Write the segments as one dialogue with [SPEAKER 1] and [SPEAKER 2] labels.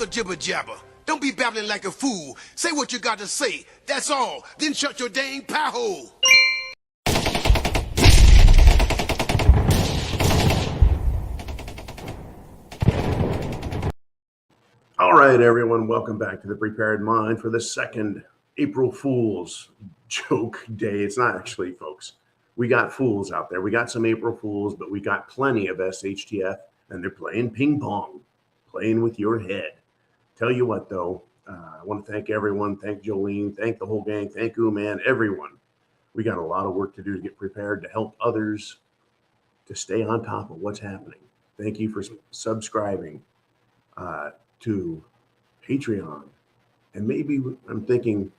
[SPEAKER 1] the jibber jabber. Don't be babbling like a fool. Say what you got to say. That's all. Then shut your dang pie hole.
[SPEAKER 2] All right, everyone, welcome back to The Prepared Mind for the second April Fool's joke day. It's not actually, folks. We got fools out there. We got some April Fools, but we got plenty of SHTF, and they're playing ping pong, playing with your head. Tell you what, though, I want to thank everyone. Thank Jolene. Thank the whole gang. Thank you, man, everyone. We got a lot of work to do to get prepared to help others to stay on top of what's happening. Thank you for subscribing to Patreon. And maybe I'm thinking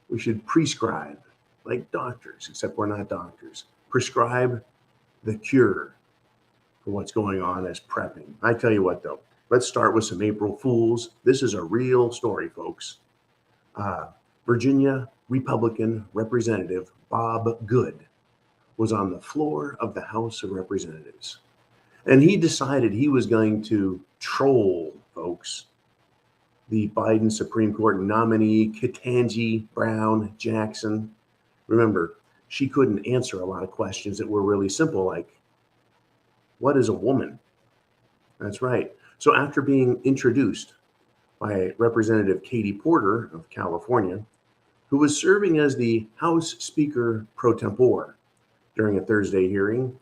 [SPEAKER 2] we should prescribe, like doctors, except we're not doctors, prescribe the cure for what's going on as prepping. I tell you what, though, let's start with some April Fools. This is a real story, folks. Virginia Republican Representative Bob Good was on the floor of the House of Representatives, and he decided he was going to troll, folks, the Biden Supreme Court nominee, Ketanji Brown Jackson. Remember, she couldn't answer a lot of questions that were really simple, like, what is a woman? That's right. So after being introduced by Representative Katie Porter of California, who was serving as the House Speaker pro tempore during a Thursday hearing,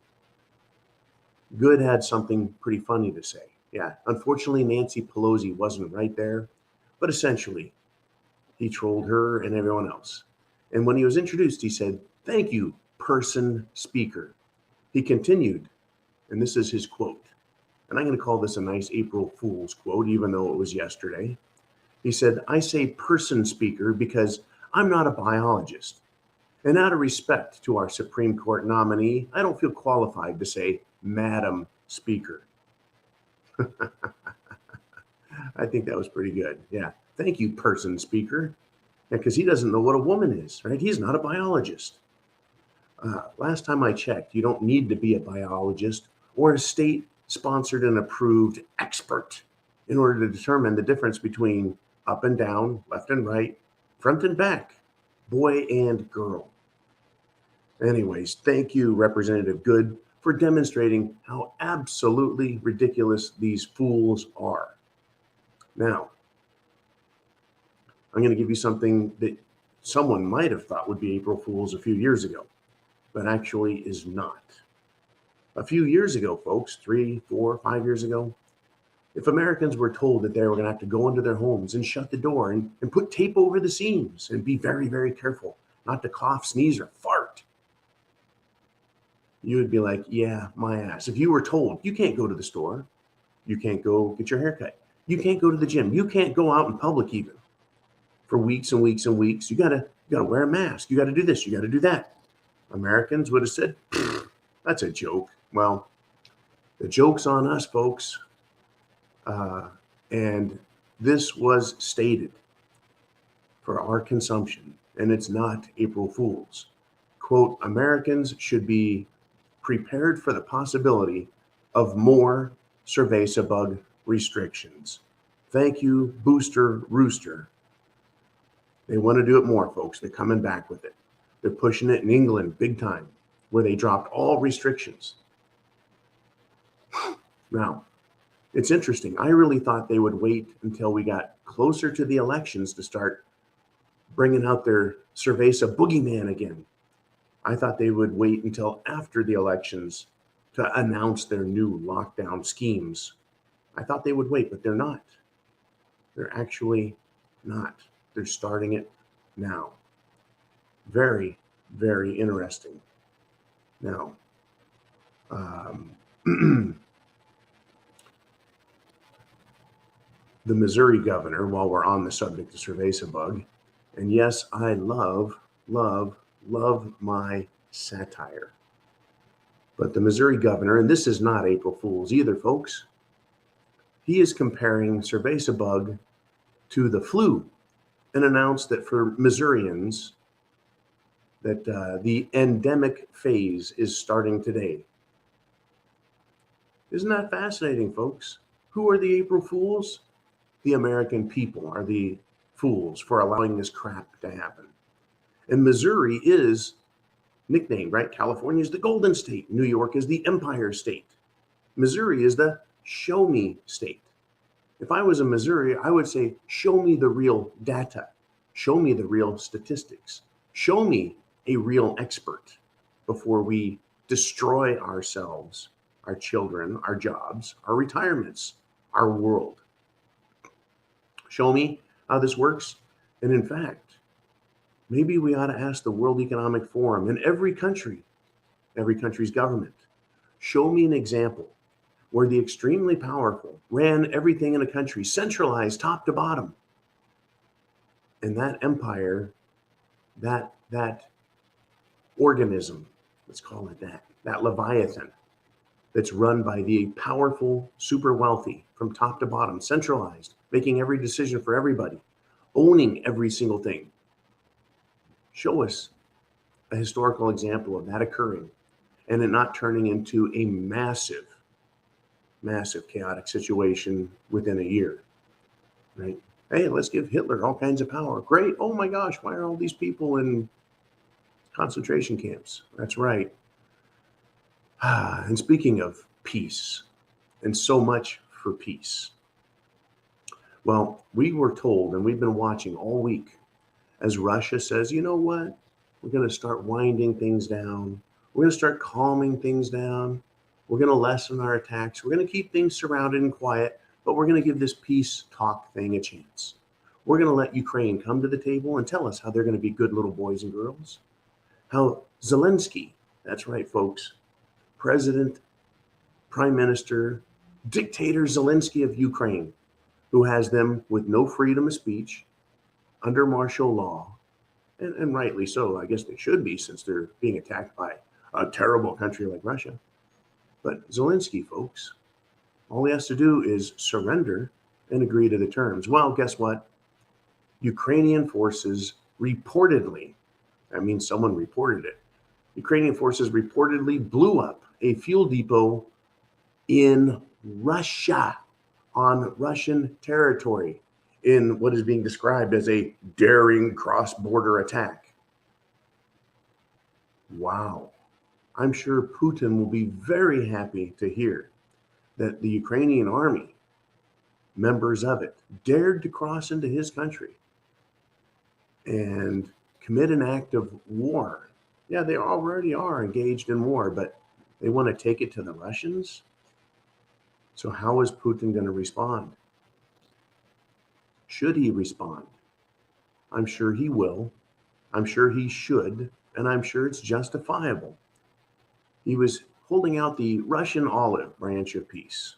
[SPEAKER 2] Good had something pretty funny to say. Yeah, unfortunately, Nancy Pelosi wasn't right there, but essentially, he trolled her and everyone else. And when he was introduced, he said, "Thank you, person speaker." He continued, and this is his quote, and I'm going to call this a nice April Fool's quote, even though it was yesterday. He said, "I say person speaker because I'm not a biologist. And out of respect to our Supreme Court nominee, I don't feel qualified to say Madam Speaker." I think that was pretty good. Yeah. Thank you, person speaker. Because he doesn't know what a woman is, right? He's not a biologist. Last time I checked, you don't need to be a biologist or a state-sponsored and approved expert in order to determine the difference between up and down, left and right, front and back, boy and girl. Anyways, thank you, Representative Good, for demonstrating how absolutely ridiculous these fools are. Now, I'm going to give you something that someone might have thought would be April Fool's a few years ago, but actually is not. A few years ago, folks, 3, 4, 5 years ago, if Americans were told that they were going to have to go into their homes and shut the door and put tape over the seams and be very, very careful not to cough, sneeze, or fart, you would be like, yeah, my ass. If you were told you can't go to the store, you can't go get your hair cut, you can't go to the gym, you can't go out in public even for weeks and weeks and weeks, you gotta wear a mask, you gotta do this, you gotta do that, Americans would have said, that's a joke. Well, the joke's on us, folks. And this was stated for our consumption, and it's not April Fool's. Quote, Americans should be prepared for the possibility of more cerveza bug restrictions. Thank you, Booster Rooster. They want to do it more, folks. They're coming back with it. They're pushing it in England big time, where they dropped all restrictions. Now, it's interesting. I really thought they would wait until we got closer to the elections to start bringing out their cerveza boogeyman again. I thought they would wait until after the elections to announce their new lockdown schemes. I thought they would wait, but they're not. They're actually not. They're starting it now. Very, very interesting. Now, the Missouri governor, while we're on the subject of cerveza bug, and yes, I love my satire. But the Missouri governor, and this is not April Fool's either, folks, he is comparing cerveza bug to the flu and announced that for Missourians that the endemic phase is starting today. Isn't that fascinating, folks? Who are the April Fools? the American people are the fools for allowing this crap to happen. And Missouri is nicknamed, right? California is the Golden State. New York is the Empire State. Missouri is the show me state. If I was in Missouri, I would say, show me the real data. Show me the real statistics. Show me a real expert before we destroy ourselves, our children, our jobs, our retirements, our world. Show me how this works. And in fact, maybe we ought to ask the World Economic Forum and every country's government, show me an example where the extremely powerful ran everything in a country, centralized top to bottom. And that empire, that organism, let's call it that Leviathan, that's run by the powerful, super wealthy from top to bottom, centralized, making every decision for everybody, owning every single thing. Show us a historical example of that occurring and it not turning into a massive chaotic situation within a year, right? Hey, let's give Hitler all kinds of power. Great. Oh my gosh, why are all these people in concentration camps? That's right. And speaking of peace, and so much for peace. Well, we were told, and we've been watching all week, as Russia says, you know what? We're going to start winding things down. We're going to start calming things down. We're going to lessen our attacks. We're going to keep things surrounded and quiet, but we're going to give this peace talk thing a chance. We're going to let Ukraine come to the table and tell us how they're going to be good little boys and girls. How Zelensky, that's right, folks, President, Prime Minister, Dictator Zelensky of Ukraine, who has them with no freedom of speech, under martial law, and rightly so. I guess they should be, since they're being attacked by a terrible country like Russia. But Zelensky, folks, all he has to do is surrender and agree to the terms. Well, guess what? Ukrainian forces reportedly, that means someone reported it, Ukrainian forces reportedly blew up a fuel depot in Russia, on Russian territory, in what is being described as a daring cross-border attack. Wow. I'm sure Putin will be very happy to hear that the Ukrainian army, members of it, dared to cross into his country and commit an act of war. Yeah, they already are engaged in war, but they want to take it to the Russians. So how is Putin going to respond? Should he respond? I'm sure he will. I'm sure he should, and I'm sure it's justifiable. He was holding out the Russian olive branch of peace,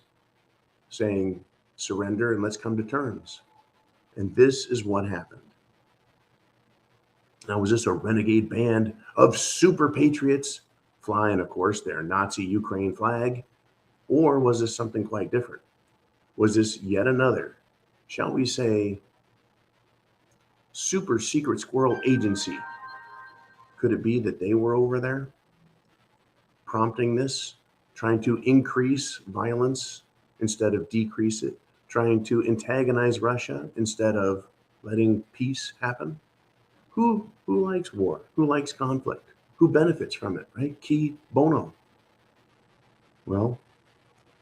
[SPEAKER 2] saying, surrender and let's come to terms. And this is what happened. Now, was this a renegade band of super patriots flying, of course, their Nazi Ukraine flag? Or was this something quite different? Was this yet another, shall we say, super secret squirrel agency? Could it be that they were over there prompting this, trying to increase violence instead of decrease it, trying to antagonize Russia instead of letting peace happen? Who likes war? Who likes conflict? Who benefits from it, right? Qui bono? Well,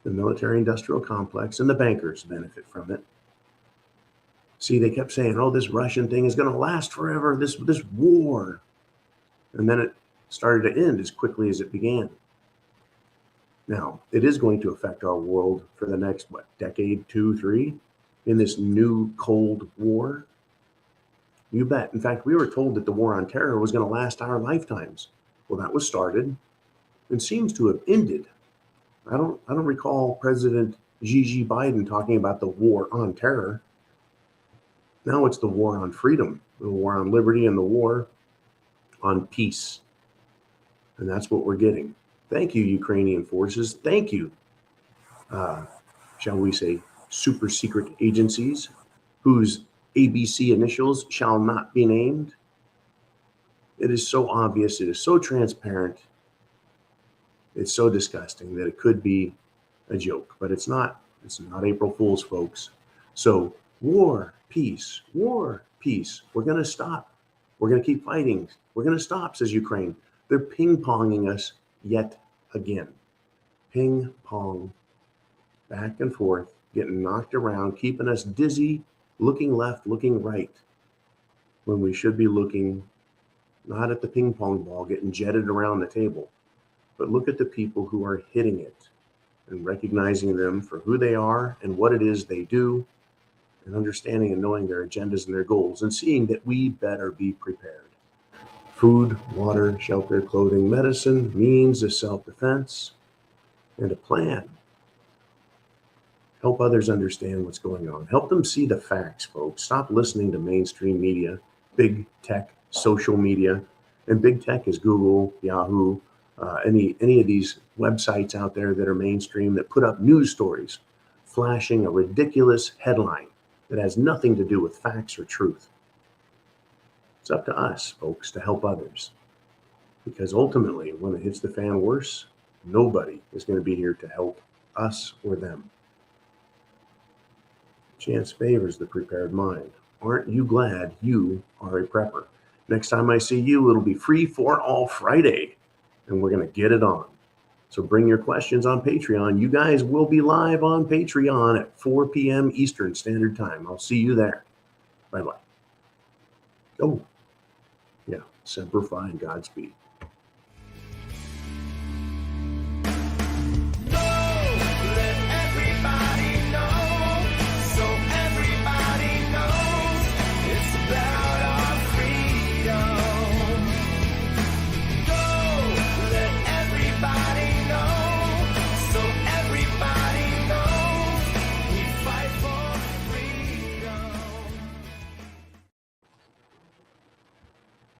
[SPEAKER 2] the military-industrial complex and the bankers benefit from it. See, they kept saying, oh, this Russian thing is going to last forever, this war. And then it started to end as quickly as it began. Now, it is going to affect our world for the next, decade, 2, 3, in this new Cold War. You bet. In fact, we were told that the war on terror was going to last our lifetimes. Well, that was started and seems to have ended. I don't recall President Xi Biden talking about the war on terror. Now it's the war on freedom, the war on liberty, and the war on peace. And that's what we're getting. Thank you, Ukrainian forces. Thank you, shall we say, super secret agencies whose ABC initials shall not be named. It is so obvious. It is so transparent. It's so disgusting that it could be a joke, but it's not. It's not April Fool's, folks. So War, peace, war, peace. We're going to stop. We're going to keep fighting. We're going to stop, says Ukraine. They're ping-ponging us yet again. Ping pong, back and forth, getting knocked around, keeping us dizzy, looking left, looking right, when we should be looking not at the ping pong ball getting jetted around the table, but look at the people who are hitting it and recognizing them for who they are and what it is they do, and understanding and knowing their agendas and their goals, and seeing that we better be prepared. Food, water, shelter, clothing, medicine, means of self-defense, and a plan. Help others understand what's going on. Help them see the facts, folks. Stop listening to mainstream media, big tech, social media. And big tech is Google, Yahoo, any of these websites out there that are mainstream that put up news stories flashing a ridiculous headline that has nothing to do with facts or truth. It's up to us, folks, to help others. Because ultimately, when it hits the fan worse, nobody is going to be here to help us or them. Chance favors the prepared mind. Aren't you glad you are a prepper? Next time I see you, it'll be Free for All Friday, and we're going to get it on. So bring your questions on Patreon. You guys will be live on Patreon at 4 p.m. Eastern Standard Time. I'll see you there. Bye-bye. Oh, yeah, Semper Fi and Godspeed.